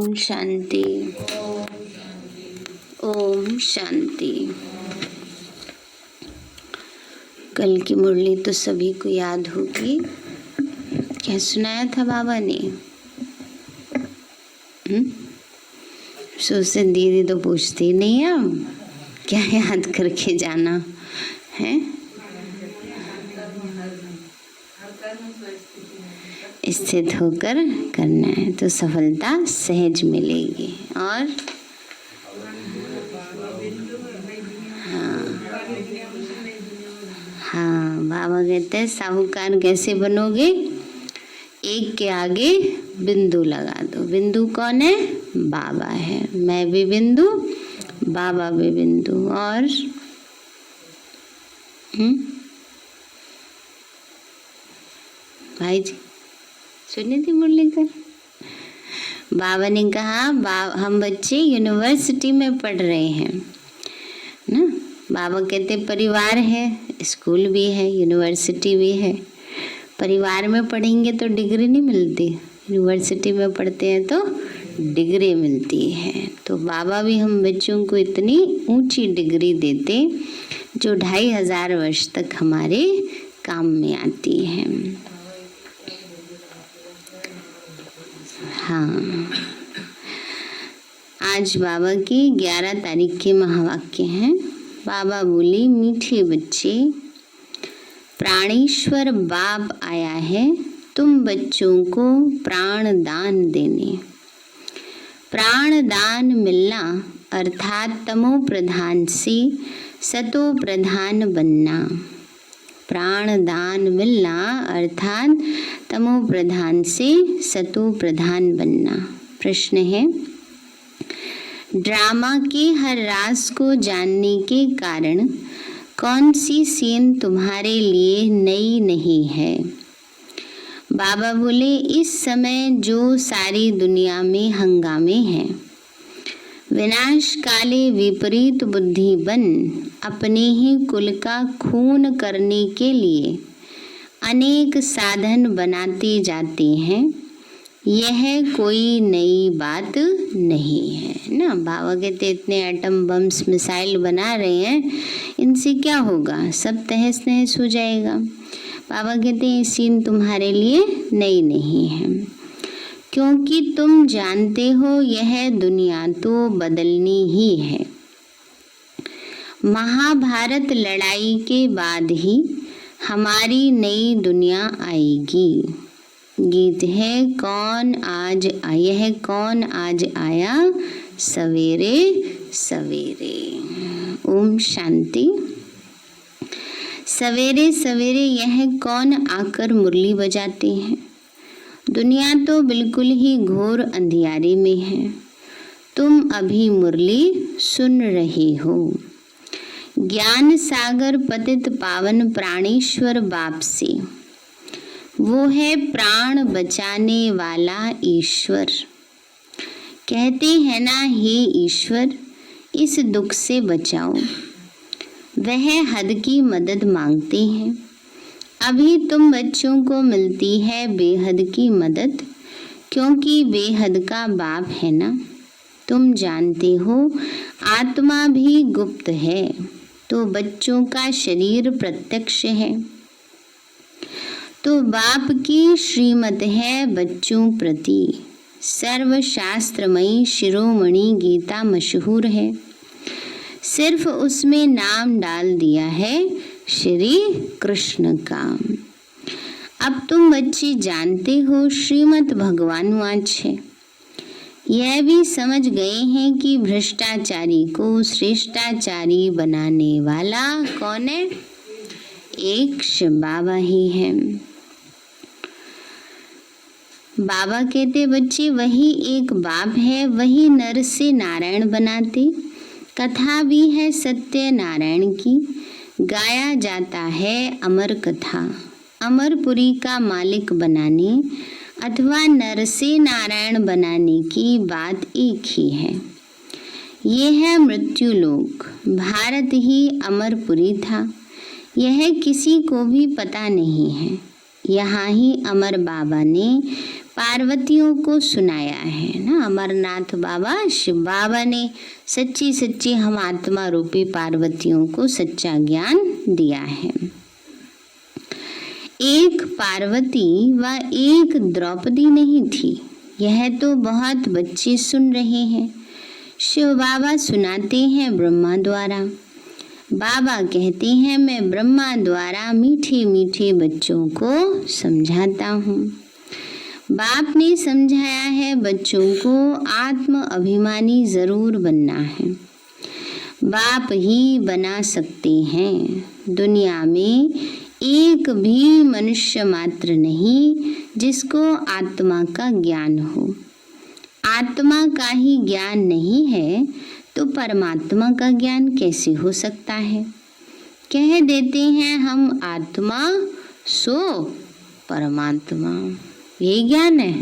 ओम शांति। ओम शांति। कल की मुरली तो सभी को याद होगी। क्या सुनाया था बाबा ने? सोचते दीदी तो पूछती नहीं है, क्या याद करके जाना है। स्थित होकर करना है तो सफलता सहज मिलेगी। और हाँ, बाबा कहते हैं साहूकार कैसे बनोगे? एक के आगे बिंदु लगा दो। बिंदु कौन है? बाबा है। मैं भी बिंदु, बाबा भी बिंदु। और भाई जी सुनी थी मुरली कल? बाबा ने कहा हम बच्चे यूनिवर्सिटी में पढ़ रहे हैं ना। बाबा कहते परिवार है, स्कूल भी है, यूनिवर्सिटी भी है। परिवार में पढ़ेंगे तो डिग्री नहीं मिलती, यूनिवर्सिटी में पढ़ते हैं तो डिग्री मिलती है। तो बाबा भी हम बच्चों को इतनी ऊंची डिग्री देते जो 2500 वर्ष तक हमारे काम में आती है। हाँ, आज बाबा की 11 तारीख के महावाक्य हैं। बाबा बोले, मीठे बच्चे, प्राणेश्वर बाप आया है तुम बच्चों को प्राण दान देने। प्राण दान मिलना अर्थात तमो प्रधान से सतो प्रधान बनना। प्राण दान मिलना अर्थात तमो प्रधान से सतो प्रधान बनना। प्रश्न है, ड्रामा के हर राज को जानने के कारण कौन सी सीन तुम्हारे लिए नई नहीं है? बाबा बोले, इस समय जो सारी दुनिया में हंगामे हैं, विनाश काले विपरीत बुद्धि बन अपने ही कुल का खून करने के लिए अनेक साधन बनाते जाते हैं, यह कोई नई बात नहीं है ना। बाबा कहते इतने एटम बम्स मिसाइल बना रहे हैं, इनसे क्या होगा? सब तहस नहस हो जाएगा। बाबा कहते हैं सीन तुम्हारे लिए नई नहीं है, क्योंकि तुम जानते हो यह दुनिया तो बदलनी ही है। महाभारत लड़ाई के बाद ही हमारी नई दुनिया आएगी। गीत है, यह कौन आज आया सवेरे सवेरे। ओम शांति। सवेरे सवेरे यह कौन आकर मुरली बजाते हैं? दुनिया तो बिल्कुल ही घोर अंधियारे में है। तुम अभी मुरली सुन रहे हो। ज्ञान सागर पतित पावन प्राणेश्वर बाप से। वो है प्राण बचाने वाला ईश्वर। कहते हैं ना, हे ईश्वर इस दुख से बचाओ। वह हद की मदद मांगते हैं। अभी तुम बच्चों को मिलती है बेहद की मदद, क्योंकि बेहद का बाप है ना। तुम जानते हो आत्मा भी गुप्त है, तो बच्चों का शरीर प्रत्यक्ष है। तो बाप की श्रीमत है बच्चों प्रति। सर्वशास्त्रमयी शिरोमणि गीता मशहूर है, सिर्फ उसमें नाम डाल दिया है श्री कृष्ण का। अब तुम बच्चे जानते हो श्रीमत भगवानुवाच है। यह भी समझ गए हैं कि भ्रष्टाचारी को श्रेष्ठाचारी बनाने वाला कौन है? एक बाबा ही है। बाबा कहते बच्चे, वही एक बाप है, वही नर से नारायण बनाते। कथा भी है सत्य नारायण की, गाया जाता है अमर कथा। अमरपुरी का मालिक बनाने अथवा नर से नारायण बनाने की बात एक ही है। ये है मृत्यु लोक। भारत ही अमरपुरी था, यह किसी को भी पता नहीं है। यहाँ ही अमर बाबा ने पार्वतियों को सुनाया है ना। अमरनाथ बाबा शिव बाबा ने सच्ची सच्ची हम आत्मा रूपी पार्वतियों को सच्चा ज्ञान दिया है। एक पार्वती व एक द्रौपदी नहीं थी, यह तो बहुत बच्चे सुन रहे हैं। शिव बाबा सुनाते हैं ब्रह्मा द्वारा। बाबा कहते हैं मैं ब्रह्मा द्वारा मीठे मीठे बच्चों को समझाता हूँ। बाप ने समझाया है बच्चों को आत्म अभिमानी जरूर बनना है। बाप ही बना सकते हैं। दुनिया में एक भी मनुष्य मात्र नहीं जिसको आत्मा का ज्ञान हो। आत्मा का ही ज्ञान नहीं है तो परमात्मा का ज्ञान कैसे हो सकता है। कह देते हैं हम आत्मा सो परमात्मा, ये ज्ञान है।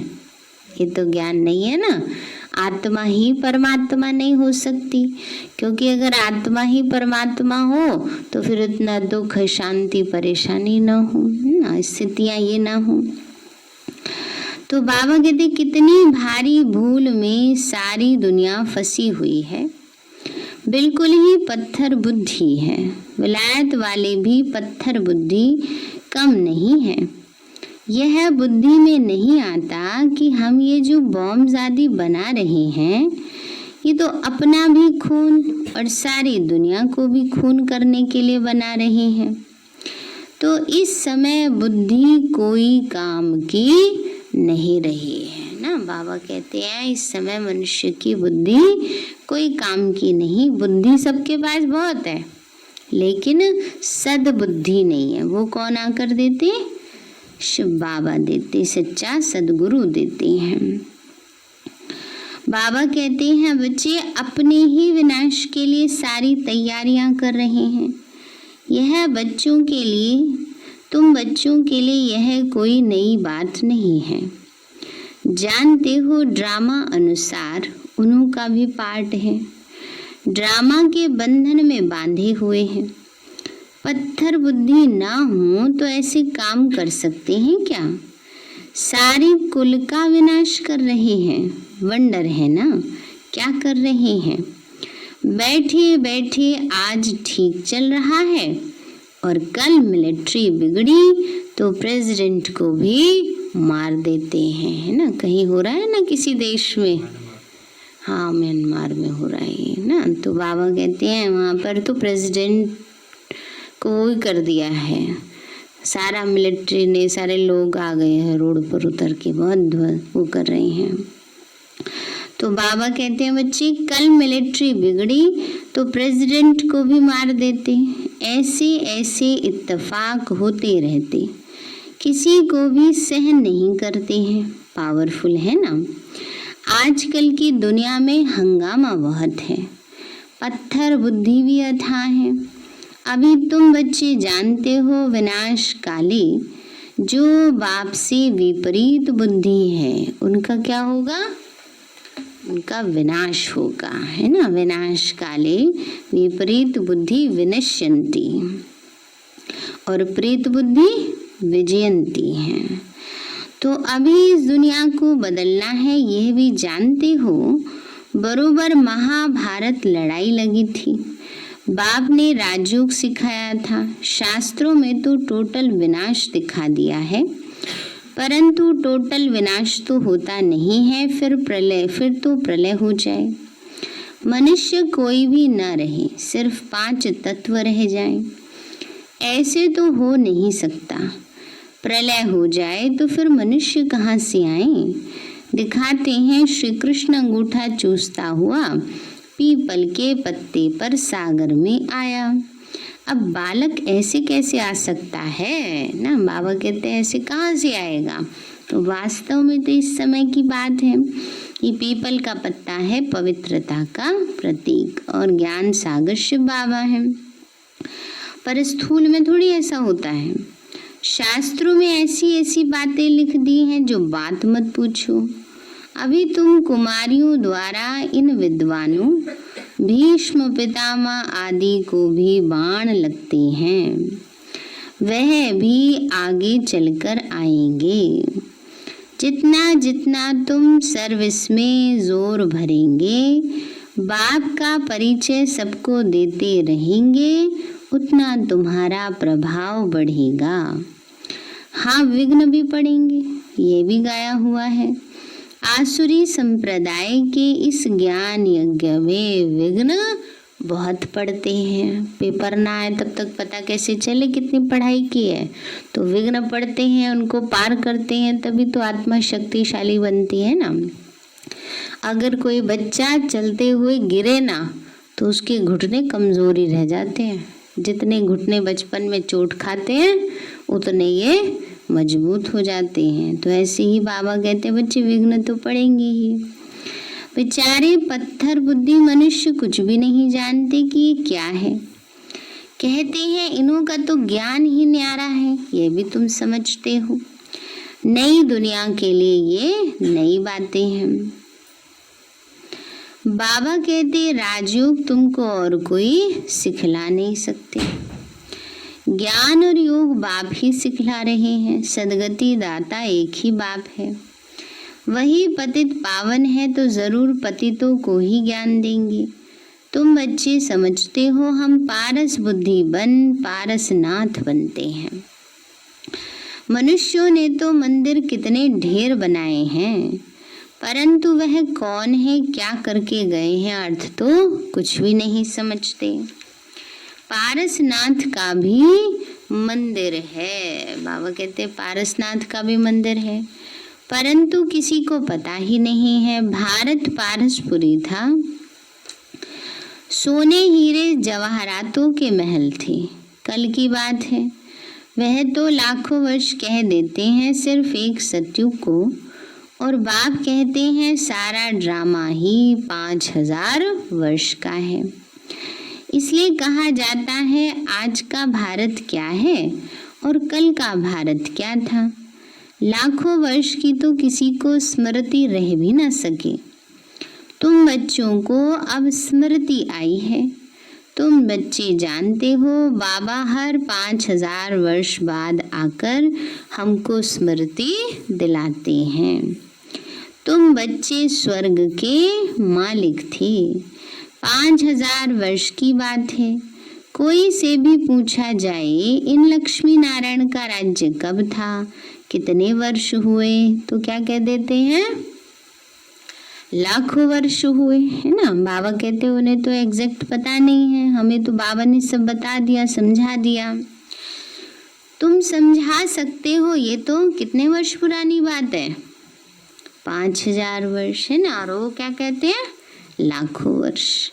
ये तो ज्ञान नहीं है ना। आत्मा ही परमात्मा नहीं हो सकती, क्योंकि अगर आत्मा ही परमात्मा हो तो फिर इतना दुख शांति परेशानी न हो ना, स्थितियां ये ना हो। तो बाबा कहते कितनी भारी भूल में सारी दुनिया फंसी हुई है। बिल्कुल ही पत्थर बुद्धि है। विलायत वाले भी पत्थर बुद्धि कम नहीं है। यह बुद्धि में नहीं आता कि हम ये जो बॉम्ब आदि बना रहे हैं ये तो अपना भी खून और सारी दुनिया को भी खून करने के लिए बना रहे हैं। तो इस समय बुद्धि कोई काम की नहीं रही है ना। बाबा कहते हैं इस समय मनुष्य की बुद्धि कोई काम की नहीं। बुद्धि सबके पास बहुत है लेकिन सद्बुद्धि नहीं है। वो कौन आकर देते? शिव बाबा देते, सच्चा सदगुरु देते हैं। बाबा कहते हैं बच्चे अपने ही विनाश के लिए सारी तैयारियां कर रहे हैं। यह बच्चों के लिए, तुम बच्चों के लिए यह कोई नई बात नहीं है। जानते हो ड्रामा अनुसार उन्हों का भी पार्ट है। ड्रामा के बंधन में बांधे हुए हैं। पत्थर बुद्धि ना हो तो ऐसे काम कर सकते हैं क्या? सारी कुल का विनाश कर रहे हैं। वंडर है ना, क्या कर रहे हैं? बैठे बैठे आज ठीक चल रहा है और कल मिलिट्री बिगड़ी तो प्रेसिडेंट को भी मार देते हैं, है ना। कहीं हो रहा है ना किसी देश में, हाँ म्यांमार में हो रहा है ना। तो बाबा कहते हैं वहाँ पर तो प्रेसिडेंट को ही कर दिया है। सारा मिलिट्री ने, सारे लोग आ गए हैं रोड पर उतर के, बहुत वो कर रहे हैं। तो बाबा कहते हैं बच्चे कल मिलिट्री बिगड़ी तो प्रेसिडेंट को भी मार देते। ऐसे ऐसे इत्तेफाक होते रहते, किसी को भी सहन नहीं करते हैं। पावरफुल है ना। आजकल की दुनिया में हंगामा बहुत है। पत्थर बुद्धि भी अथाह है। अभी तुम बच्चे जानते हो विनाश काले जो बाप से विपरीत बुद्धि है उनका क्या होगा? उनका विनाश होगा, है ना। विनाश काले विपरीत बुद्धि विनश्यन्ति और प्रेत बुद्धि विजयंती है। तो अभी इस दुनिया को बदलना है, यह भी जानते हो। बरोबर महाभारत लड़ाई लगी थी। बाप ने राजयोग सिखाया था। शास्त्रों में तो टोटल विनाश दिखा दिया है, परंतु टोटल विनाश तो होता नहीं है। फिर तो प्रलय हो जाए, मनुष्य कोई भी न रहे, सिर्फ 5 तत्व रह जाएं। ऐसे तो हो नहीं सकता। प्रलय हो जाए तो फिर मनुष्य कहाँ से आए? दिखाते हैं श्री कृष्ण अंगूठा चूसता हुआ पीपल के पत्ते पर सागर में आया। अब बालक ऐसे कैसे आ सकता है ना। बाबा कहते हैं ऐसे कहाँ से आएगा। तो वास्तव में तो इस समय की बात है। ये पीपल का पत्ता है पवित्रता का प्रतीक और ज्ञान सागर शिव बाबा है। पर स्थूल में थोड़ी ऐसा होता है। शास्त्रों में ऐसी ऐसी बातें लिख दी हैं जो बात मत पूछो। अभी तुम कुमारियों द्वारा इन विद्वानों भीष्म पितामह आदि को भी बाण लगते हैं। वह भी आगे चलकर आएंगे। जितना जितना तुम सर्विस में जोर भरेंगे, बाप का परिचय सबको देते रहेंगे, उतना तुम्हारा प्रभाव बढ़ेगा। हाँ, विघ्न भी पड़ेंगे, ये भी गाया हुआ है। आसुरी संप्रदाय के इस ज्ञान यज्ञ में विघ्न बहुत पड़ते हैं। पेपर ना आए तब तक पता कैसे चले कितनी पढ़ाई की है, तो विघ्न पड़ते हैं, उनको पार करते हैं, तभी तो आत्मा शक्तिशाली बनती है ना। अगर कोई बच्चा चलते हुए गिरे ना तो उसके घुटने कमजोरी रह जाते हैं। जितने घुटने बचपन में चोट खाते हैं उतने ये मजबूत हो जाते हैं। तो ऐसे ही बाबा कहते हैं बच्चे विघ्न तो पड़ेंगे ही। बेचारे पत्थर बुद्धि मनुष्य कुछ भी नहीं जानते कि ये क्या है। कहते हैं इन्हों का तो ज्ञान ही न्यारा है, ये भी तुम समझते हो। नई दुनिया के लिए ये नई बातें हैं। बाबा कहते राजयोग तुमको और कोई सिखला नहीं सकते। ज्ञान और योग बाप ही सिखला रहे हैं। सदगति दाता एक ही बाप है। वही पतित पावन है तो जरूर पतितों को ही ज्ञान देंगे। तुम बच्चे समझते हो हम पारस बुद्धि बन पारसनाथ बनते हैं। मनुष्यों ने तो मंदिर कितने ढेर बनाए हैं, परंतु वह कौन है, क्या करके गए हैं, अर्थ तो कुछ भी नहीं समझते। पारसनाथ का भी मंदिर है। बाबा कहते पारसनाथ का भी मंदिर है, परंतु किसी को पता ही नहीं है। भारत पारसपुरी था, सोने हीरे जवाहरातों के महल थे। कल की बात है, वह तो लाखों वर्ष कह देते हैं सिर्फ एक सतयुग को, और बाप कहते हैं सारा ड्रामा ही 5000 वर्ष का है। इसलिए कहा जाता है आज का भारत क्या है और कल का भारत क्या था। लाखों वर्ष की तो किसी को स्मृति रह भी न सके। तुम बच्चों को अब स्मृति आई है। तुम बच्चे जानते हो बाबा हर 5000 वर्ष बाद आकर हमको स्मृति दिलाते हैं। तुम बच्चे स्वर्ग के मालिक थे। 5000 वर्ष की बात है। कोई से भी पूछा जाए इन लक्ष्मी नारायण का राज्य कब था, कितने वर्ष हुए, तो क्या कह देते हैं लाखों वर्ष हुए, है ना। बाबा कहते उन्हें तो एग्जैक्ट पता नहीं है, हमें तो बाबा ने सब बता दिया, समझा दिया। तुम समझा सकते हो, ये तो कितने वर्ष पुरानी बात है, 5000 वर्ष, है ना। और वो क्या कहते हैं लाखों वर्ष।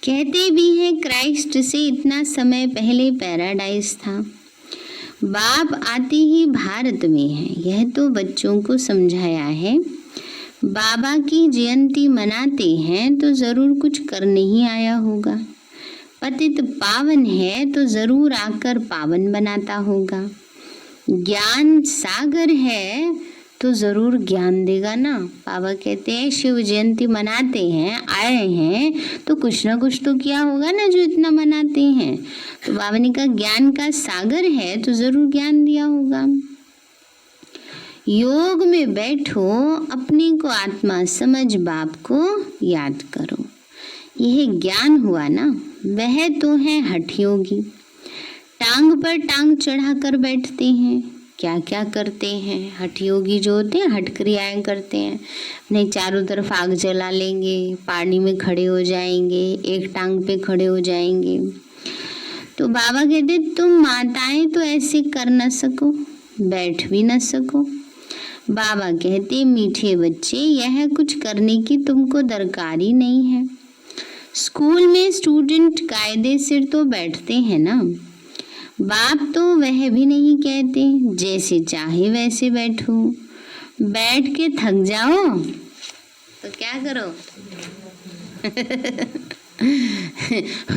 कहते भी हैं क्राइस्ट से इतना समय पहले पैराडाइज था। बाप आते ही भारत में है, यह तो बच्चों को समझाया है। बाबा की जयंती मनाते हैं तो जरूर कुछ करने ही आया होगा। पतित पावन है तो जरूर आकर पावन बनाता होगा। ज्ञान सागर है तो जरूर ज्ञान देगा ना। बाबा कहते हैं शिव जयंती मनाते हैं, आए हैं तो कुछ ना कुछ तो किया होगा ना जो इतना मनाते हैं। तो बाबा ने कहा ज्ञान का सागर है तो जरूर ज्ञान दिया होगा। योग में बैठो, अपने को आत्मा समझ बाप को याद करो। यह ज्ञान हुआ ना, वह तो है हठ योगी। टांग पर टांग चढ़ाकर बैठते हैं, क्या क्या करते हैं। हठ योगी जो होते हैं हठ क्रियाएं करते हैं। अपने चारों तरफ आग जला लेंगे, पानी में खड़े हो जाएंगे, एक टांग पे खड़े हो जाएंगे। तो बाबा कहते तुम माताएं तो ऐसे कर न सको, बैठ भी न सको। बाबा कहते मीठे बच्चे, यह कुछ करने की तुमको दरकार ही नहीं है। स्कूल में स्टूडेंट कायदे से तो बैठते हैं ना। बाप तो वह भी नहीं कहते जैसे चाहे वैसे बैठो। बैठ के थक जाओ तो क्या करो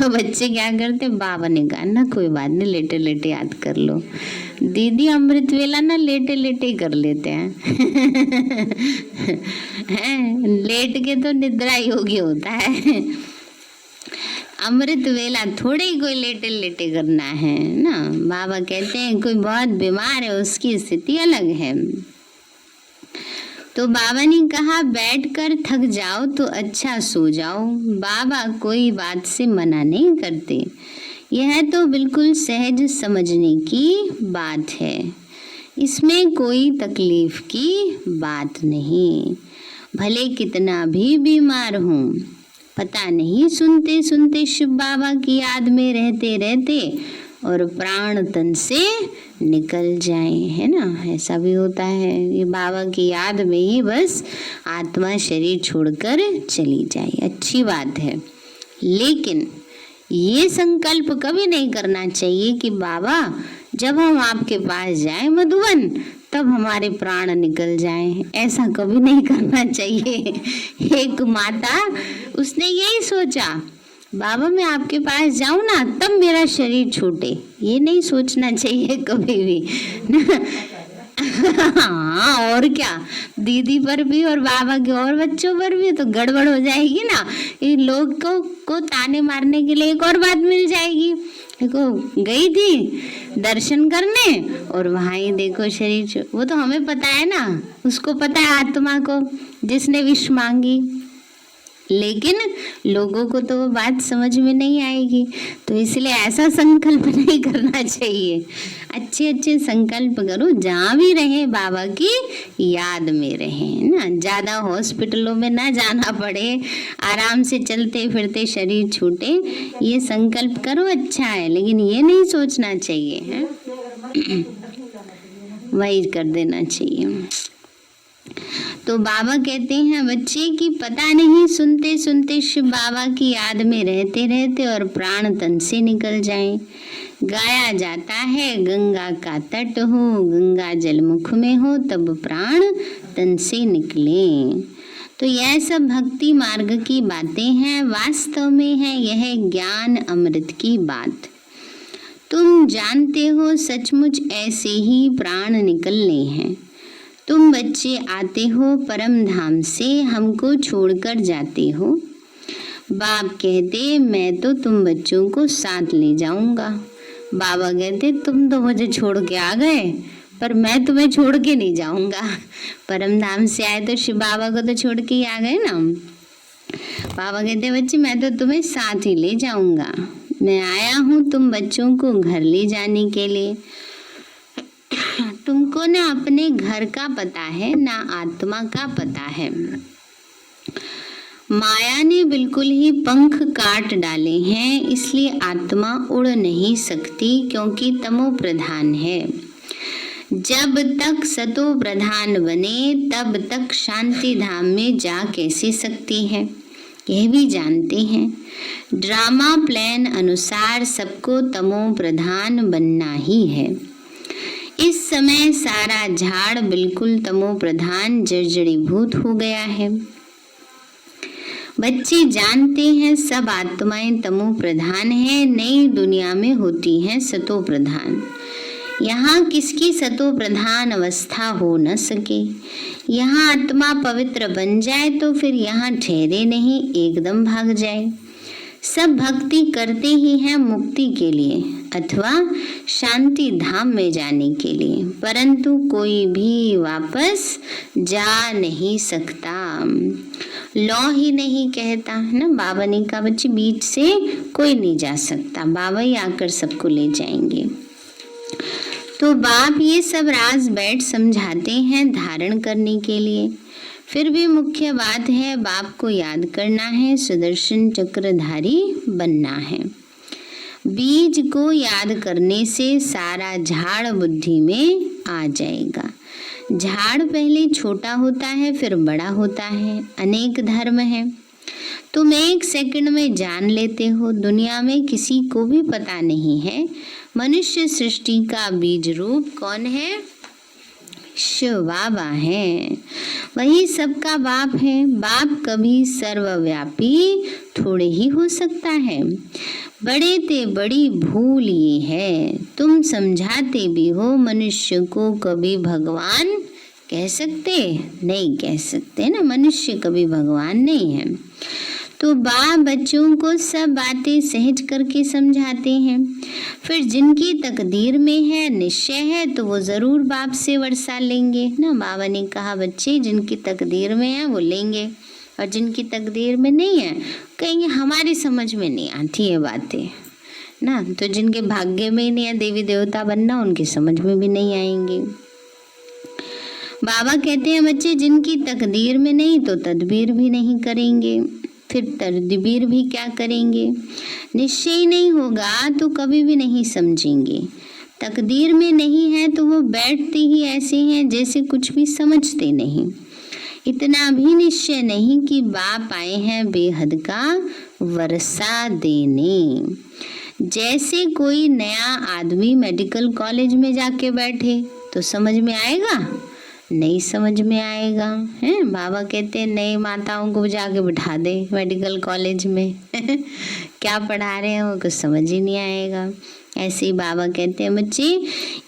बच्चे क्या करते, बाबा ने कहा ना कोई बात नहीं, लेटे लेटे याद कर लो। दीदी अमृत वेला ना लेटे लेटे कर लेते हैं हैं लेट के तो निद्रा योगी होता है। अमृत वेला थोड़े ही कोई लेटे लेटे करना है ना। बाबा कहते हैं कोई बहुत बीमार है उसकी स्थिति अलग है। तो बाबा ने कहा बैठकर थक जाओ तो अच्छा सो जाओ। बाबा कोई बात से मना नहीं करते। यह तो बिल्कुल सहज समझने की बात है, इसमें कोई तकलीफ की बात नहीं। भले कितना भी बीमार हूँ, पता नहीं सुनते सुनते शिव बाबा की याद में रहते रहते और प्राण तन से निकल जाए, है ना। ऐसा भी होता है, ये बाबा की याद में ही बस आत्मा शरीर छोड़कर चली जाए, अच्छी बात है। लेकिन ये संकल्प कभी नहीं करना चाहिए कि बाबा जब हम आपके पास जाएं मधुबन तब हमारे प्राण निकल जाएं, ऐसा कभी नहीं करना चाहिए। एक माता उसने यही सोचा, बाबा मैं आपके पास जाऊं ना तब मेरा शरीर छूटे, ये नहीं सोचना चाहिए कभी भी। हाँ और क्या, दीदी पर भी और बाबा के और बच्चों पर भी तो गड़बड़ हो जाएगी ना। इन लोग को ताने मारने के लिए एक और बात मिल जाएगी। देखो गई थी दर्शन करने और वहां ही देखो शरीर, वो तो हमें पता है ना, उसको पता है आत्मा को जिसने विश मांगी, लेकिन लोगों को तो वो बात समझ में नहीं आएगी। तो इसलिए ऐसा संकल्प नहीं करना चाहिए। अच्छे अच्छे संकल्प करो, जहाँ भी रहे बाबा की याद में रहे ना, ज्यादा हॉस्पिटलों में ना जाना पड़े, आराम से चलते फिरते शरीर छूटे, ये संकल्प करो अच्छा है। लेकिन ये नहीं सोचना चाहिए है वही कर देना चाहिए। तो बाबा कहते हैं बच्चे कि पता नहीं सुनते सुनते शिव बाबा की याद में रहते रहते और प्राण तन से निकल जाएं। गाया जाता है गंगा का तट हो, गंगा जल मुख में हो, तब प्राण तन से निकले। तो यह सब भक्ति मार्ग की बातें हैं, वास्तव में है यह ज्ञान अमृत की बात। तुम जानते हो सचमुच ऐसे ही प्राण निकलने हैं। तुम बच्चे आते हो परम धाम से, हमको छोड़कर जाते हो। बाप कहते मैं तो तुम बच्चों को साथ ले जाऊंगा। बाबा कहते तुम तो मुझे छोड़ के आ गए, पर मैं तुम्हें छोड़ के नहीं जाऊंगा। परम धाम से आए तो शिव बाबा को तो छोड़ के ही आ गए ना। बाबा कहते बच्चे मैं तो तुम्हें साथ ही ले जाऊंगा। मैं आया हूँ तुम बच्चों को घर ले जाने के लिए। तुमको ना अपने घर का पता है ना आत्मा का पता है। माया ने बिल्कुल ही पंख काट डाले हैं, इसलिए आत्मा उड़ नहीं सकती क्योंकि तमो प्रधान है। जब तक सतो प्रधान बने तब तक शांति धाम में जा कैसे सकती है, यह भी जानते हैं। ड्रामा प्लान अनुसार सबको तमो प्रधान बनना ही है। इस समय सारा झाड़ बिल्कुल तमो प्रधान जर्जरीभूत हो गया है। बच्चे जानते हैं सब आत्माएं तमो प्रधान है, नई दुनिया में होती हैं सतो प्रधान। यहाँ किसकी सतो प्रधान अवस्था हो न सके। यहाँ आत्मा पवित्र बन जाए तो फिर यहाँ ठहरे नहीं, एकदम भाग जाए। सब भक्ति करते ही हैं मुक्ति के लिए अथवा शांति धाम में जाने के लिए, परंतु कोई भी वापस जा नहीं सकता। लॉ ही नहीं कहता है ना। बाबा ने कहा बच्चे बीच से कोई नहीं जा सकता, बाबा ही आकर सबको ले जाएंगे। तो बाप ये सब राज बैठ समझाते हैं धारण करने के लिए। फिर भी मुख्य बात है बाप को याद करना है, सुदर्शन चक्रधारी बनना है। बीज को याद करने से सारा झाड़ बुद्धि में आ जाएगा। झाड़ पहले छोटा होता है फिर बड़ा होता है। अनेक धर्म है, तुम एक सेकंड में जान लेते हो। दुनिया में किसी को भी पता नहीं है मनुष्य सृष्टि का बीज रूप कौन है। शिव बाबा है, वही सबका बाप है। बाप कभी सर्वव्यापी थोड़े ही हो सकता है। बड़े ते बड़ी भूल ये है, तुम समझाते भी हो मनुष्य को कभी भगवान कह सकते नहीं, कह सकते ना। मनुष्य कभी भगवान नहीं है। तो बाप बच्चों को सब बातें सहज करके समझाते हैं। फिर जिनकी तकदीर में है, निश्चय है, तो वो ज़रूर बाप से वर्षा लेंगे ना। बाबा ने कहा बच्चे जिनकी तकदीर में है वो लेंगे, और जिनकी तकदीर में नहीं है कहेंगे हमारी समझ में नहीं आती ये बातें ना। तो जिनके भाग्य में ही नहीं है देवी देवता बनना, उनकी समझ में भी नहीं आएंगे। बाबा कहते हैं बच्चे जिनकी तकदीर में नहीं तो तदबीर भी नहीं करेंगे, फिर तदबीर भी क्या करेंगे। निश्चय नहीं होगा तो कभी भी नहीं समझेंगे। तकदीर में नहीं है तो वो बैठते ही ऐसे हैं जैसे कुछ भी समझते नहीं। इतना भी निश्चय नहीं कि बाप आए हैं बेहद का वर्षा देने। जैसे कोई नया आदमी मेडिकल कॉलेज में जाके बैठे तो समझ में आएगा? नहीं समझ में आएगा है। बाबा कहते हैं नई माताओं को जाके बिठा दे मेडिकल कॉलेज में क्या पढ़ा रहे हैं वो कुछ समझ ही नहीं आएगा। ऐसे ही बाबा कहते हैं बच्चे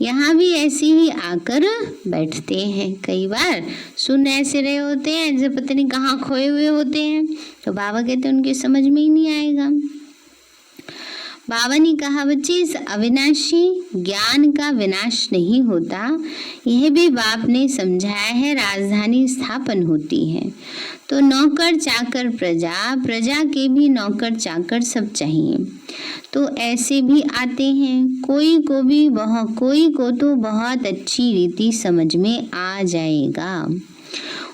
यहाँ भी ऐसे ही आकर बैठते हैं। कई बार सुन ऐसे रहे होते हैं जैसे पता नहीं कहाँ खोए हुए होते हैं, तो बाबा कहते हैं उनके समझ में ही नहीं आएगा। बाबा ने कहा बच्चे इस अविनाशी ज्ञान का विनाश नहीं होता, यह भी बाप ने समझाया है। राजधानी स्थापन होती है तो नौकर चाकर प्रजा, प्रजा के भी नौकर चाकर सब चाहिए। तो ऐसे भी आते हैं, कोई को तो बहुत अच्छी रीति समझ में आ जाएगा।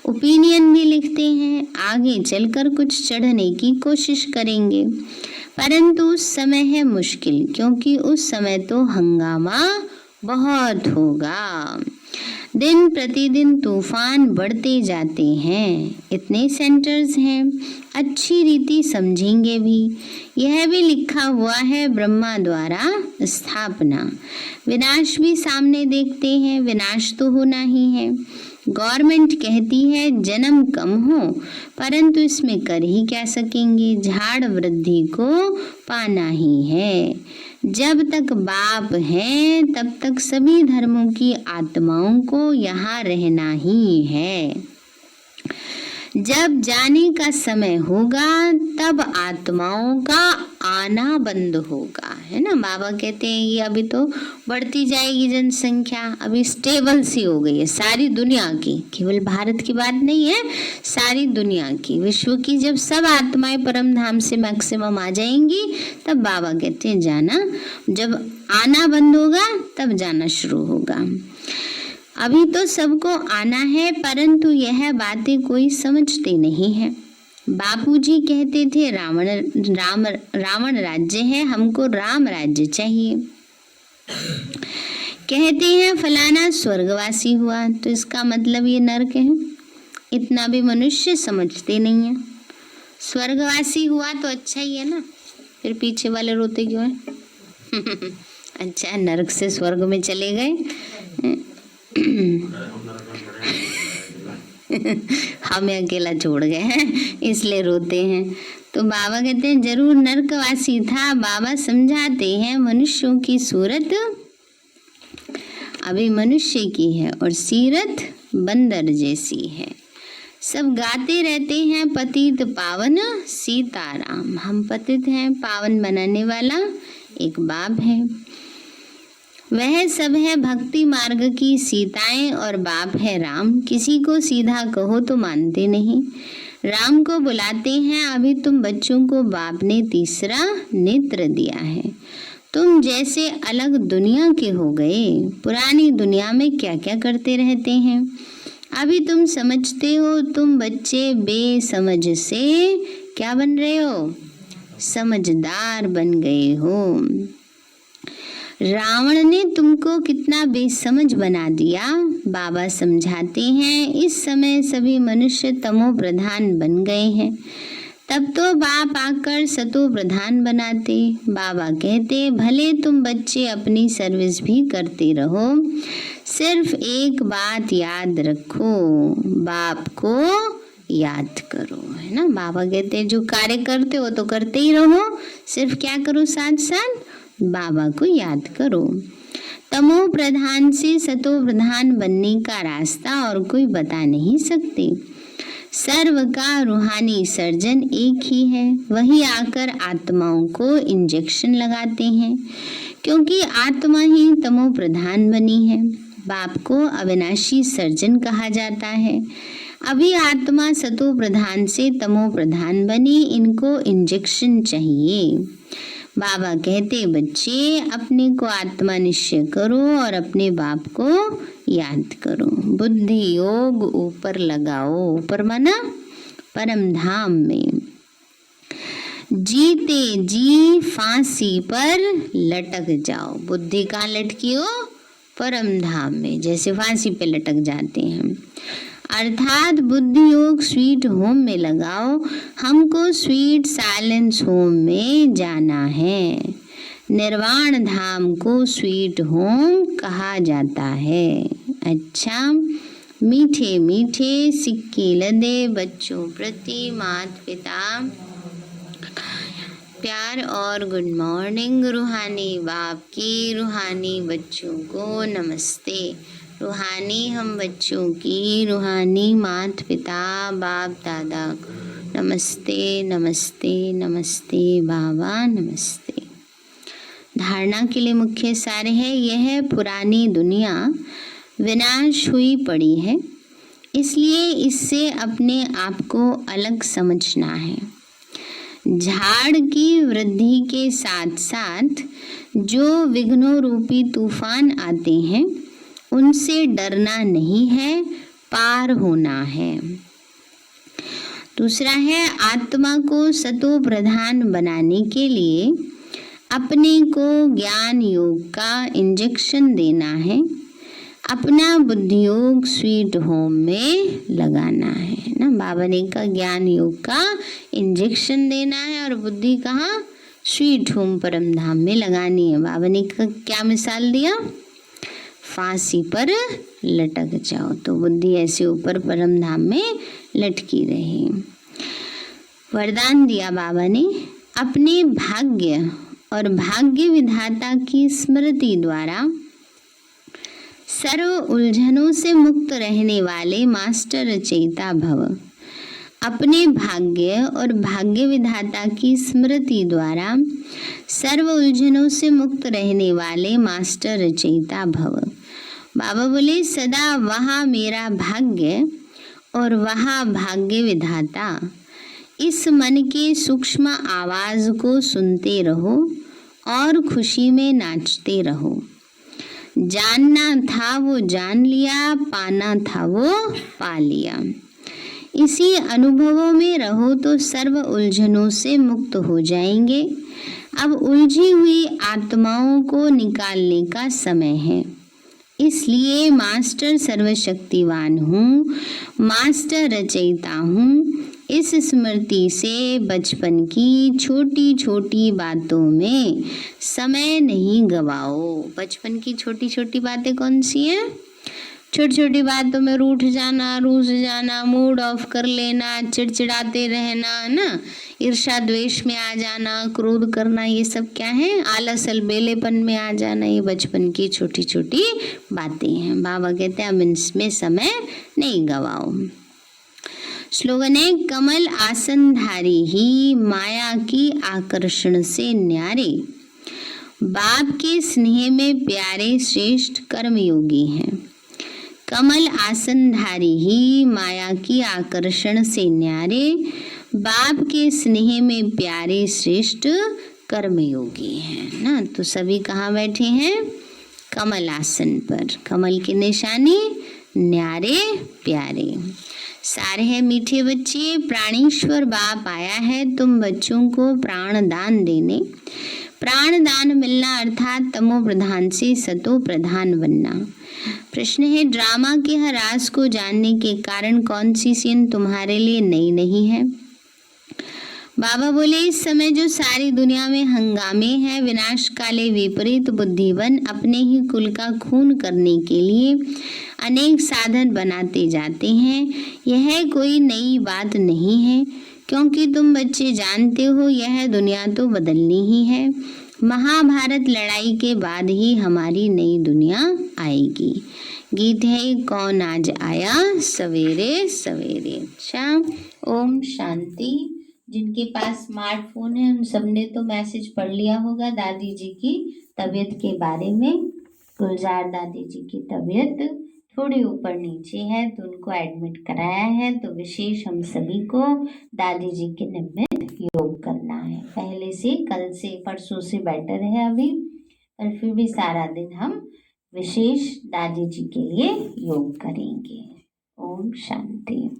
ओपिनियन भी लिखते हैं, आगे चलकर कुछ चढ़ने की कोशिश करेंगे, परंतु उस समय है मुश्किल, क्योंकि उस समय तो हंगामा बहुत होगा। दिन प्रतिदिन तूफान बढ़ते जाते हैं। इतने सेंटर्स हैं, अच्छी रीति समझेंगे भी। यह भी लिखा हुआ है ब्रह्मा द्वारा स्थापना। विनाश भी सामने देखते हैं, विनाश तो होना ही है। गवर्नमेंट कहती है जन्म कम हो, परंतु इसमें कर ही क्या सकेंगे, झाड़ वृद्धि को पाना ही है। जब तक बाप है तब तक सभी धर्मों की आत्माओं को यहाँ रहना ही है। जब जाने का समय होगा तब आत्माओं का आना बंद होगा, है ना। बाबा कहते हैं ये अभी तो बढ़ती जाएगी जनसंख्या, अभी स्टेबल सी हो गई है सारी दुनिया की, केवल भारत की बात नहीं है, सारी दुनिया की, विश्व की। जब सब आत्माएं परम धाम से मैक्सिमम आ जाएंगी तब बाबा कहते हैं जाना, जब आना बंद होगा तब जाना शुरू होगा। अभी तो सबको आना है, परंतु यह बातें कोई समझते नहीं है। बापूजी कहते थे रावण राज्य है, हमको राम राज्य चाहिए। कहते हैं फलाना स्वर्गवासी हुआ, तो इसका मतलब ये नरक है। इतना भी मनुष्य समझते नहीं है। स्वर्गवासी हुआ तो अच्छा ही है ना, फिर पीछे वाले रोते क्यों हैं? अच्छा नरक से स्वर्ग में चले गए, हमें अकेला छोड़ गए हैं इसलिए रोते हैं। तो बाबा कहते हैं जरूर नरकवासी था। बाबा समझाते हैं मनुष्यों की सूरत अभी मनुष्य की है और सीरत बंदर जैसी है। सब गाते रहते हैं पतित पावन सीताराम। हम पतित हैं, पावन बनाने वाला एक बाप है। वह सब है भक्ति मार्ग की सीताएं और बाप है राम। किसी को सीधा कहो तो मानते नहीं। राम को बुलाते हैं अभी तुम बच्चों को बाप ने तीसरा नेत्र दिया है। तुम जैसे अलग दुनिया के हो गए। पुरानी दुनिया में क्या क्या करते रहते हैं, अभी तुम समझते हो। तुम बच्चे बेसमझ से क्या बन रहे हो, समझदार बन गए हो। रावण ने तुमको कितना बेसमझ बना दिया। बाबा समझाते हैं इस समय सभी मनुष्य तमो प्रधान बन गए हैं, तब तो बाप आकर सतो प्रधान बनाते। बाबा कहते भले तुम बच्चे अपनी सर्विस भी करते रहो, सिर्फ एक बात याद रखो, बाप को याद करो, है ना। बाबा कहते हैं जो कार्य करते हो तो करते ही रहो, सिर्फ क्या करो, साथ साथ बाबा को याद करो। तमो प्रधान से सतो प्रधान बनने का रास्ता और कोई बता नहीं सकते। सर्व का रूहानी सर्जन एक ही है, वही आकर आत्माओं को इंजेक्शन लगाते हैं, क्योंकि आत्मा ही तमो प्रधान बनी है। बाप को अविनाशी सर्जन कहा जाता है। अभी आत्मा सतो प्रधान से तमो प्रधान बनी, इनको इंजेक्शन चाहिए। बाबा कहते, बच्चे अपने को आत्मा निश्चय करो और अपने बाप को याद करो। बुद्धि योग ऊपर लगाओ, ऊपर माना परम धाम में। जीते जी फांसी पर लटक जाओ। बुद्धि कहाँ लटकी हो? परम धाम में, जैसे फांसी पे लटक जाते हैं। अर्थात बुद्धि योग स्वीट होम में लगाओ। हमको स्वीट साइलेंस होम में जाना है। निर्वाण धाम को स्वीट होम कहा जाता है। अच्छा, मीठे मीठे सिक्के लदे बच्चों प्रति माता पिता प्यार और गुड मॉर्निंग। रूहानी बाप की रूहानी बच्चों को नमस्ते। रूहानी हम बच्चों की रूहानी माता पिता बाप दादा को नमस्ते नमस्ते नमस्ते बाबा नमस्ते। धारणा के लिए मुख्य सार है, यह पुरानी दुनिया विनाश हुई पड़ी है, इसलिए इससे अपने आप को अलग समझना है। झाड़ की वृद्धि के साथ साथ जो विघ्नों रूपी तूफान आते हैं उनसे डरना नहीं है, पार होना है। दूसरा है, आत्मा को सतो प्रधान बनाने के लिए अपने को ज्ञान योग का इंजेक्शन देना है। अपना बुद्धि योग स्वीट होम में लगाना है ना। बाबा ने कहा ज्ञान योग का इंजेक्शन देना है और बुद्धि कहाँ? स्वीट होम परम धाम में लगानी है। बाबा ने क्या मिसाल दिया? फांसी पर लटक जाओ, तो बुद्धि ऐसे ऊपर परम धाम में लटकी रहे। वरदान दिया बाबा ने, अपने भाग्य और भाग्य विधाता की स्मृति द्वारा सर्व उलझनों से मुक्त रहने वाले मास्टर रचयिता भव। अपने भाग्य और भाग्य विधाता की स्मृति द्वारा सर्व उलझनों से मुक्त रहने वाले मास्टर रचयिता भव। बाबा बोले, सदा वहाँ मेरा भाग्य और वहाँ भाग्य विधाता, इस मन के सूक्ष्म आवाज को सुनते रहो और खुशी में नाचते रहो। जानना था वो जान लिया, पाना था वो पा लिया। इसी अनुभवों में रहो तो सर्व उलझनों से मुक्त हो जाएंगे। अब उलझी हुई आत्माओं को निकालने का समय है, इसलिए मास्टर सर्वशक्तिवान हूँ, मास्टर रचयिता हूँ। इस स्मृति से बचपन की छोटी छोटी बातों में समय नहीं गवाओ। बचपन की छोटी छोटी बातें कौन सी हैं? छोटी छोटी बातों में रूठ जाना, रूस जाना, मूड ऑफ कर लेना, चिड़चिड़ाते रहना ना, ईर्ष्या द्वेष में आ जाना, क्रोध करना, ये सब क्या है? आलस अलबेलेपन में आ जाना। ये बचपन की छोटी छोटी बातें हैं। बाबा कहते हैं अब इसमें समय नहीं गवाओ। स्लोगन है, कमल आसनधारी ही माया की आकर्षण से न्यारे, बाप के स्नेह में प्यारे श्रेष्ठ कर्मयोगी हैं। कमल आसनधारी ही माया की आकर्षण से न्यारे, बाप के स्नेह में प्यारे श्रेष्ठ कर्मयोगी हैं ना। तो सभी कहाँ बैठे हैं? कमल आसन पर। कमल की निशानी न्यारे प्यारे। सारे हैं मीठे बच्चे, प्राणेश्वर बाप आया है तुम बच्चों को प्राण दान देने। प्राण दान मिलना अर्थात तमो प्रधान से सतो प्रधान बनना। प्रश्न है, ड्रामा के हर राज को जानने के कारण कौन सी सीन तुम्हारे लिए नई नहीं है? बाबा बोले, इस समय जो सारी दुनिया में हंगामे हैं, विनाश काले विपरीत बुद्धिवन अपने ही कुल का खून करने के लिए अनेक साधन बनाते जाते हैं। यह कोई नई बात नहीं है, क्योंकि तुम बच्चे जानते हो यह दुनिया तो बदलनी ही है। महाभारत लड़ाई के बाद ही हमारी नई दुनिया आएगी। गीत है कौन आज आया सवेरे सवेरे। अच्छा, ओम शांति। जिनके पास स्मार्टफोन है उन सबने तो मैसेज पढ़ लिया होगा दादी जी की तबीयत के बारे में। गुलजार दादी जी की तबीयत थोड़ी ऊपर नीचे है तो उनको एडमिट कराया है। तो विशेष हम सभी को दादी जी के निमित्त योग करना है। पहले से, कल से, परसों से बेटर है अभी, पर फिर भी सारा दिन हम विशेष दादी जी के लिए योग करेंगे। ओम शांति।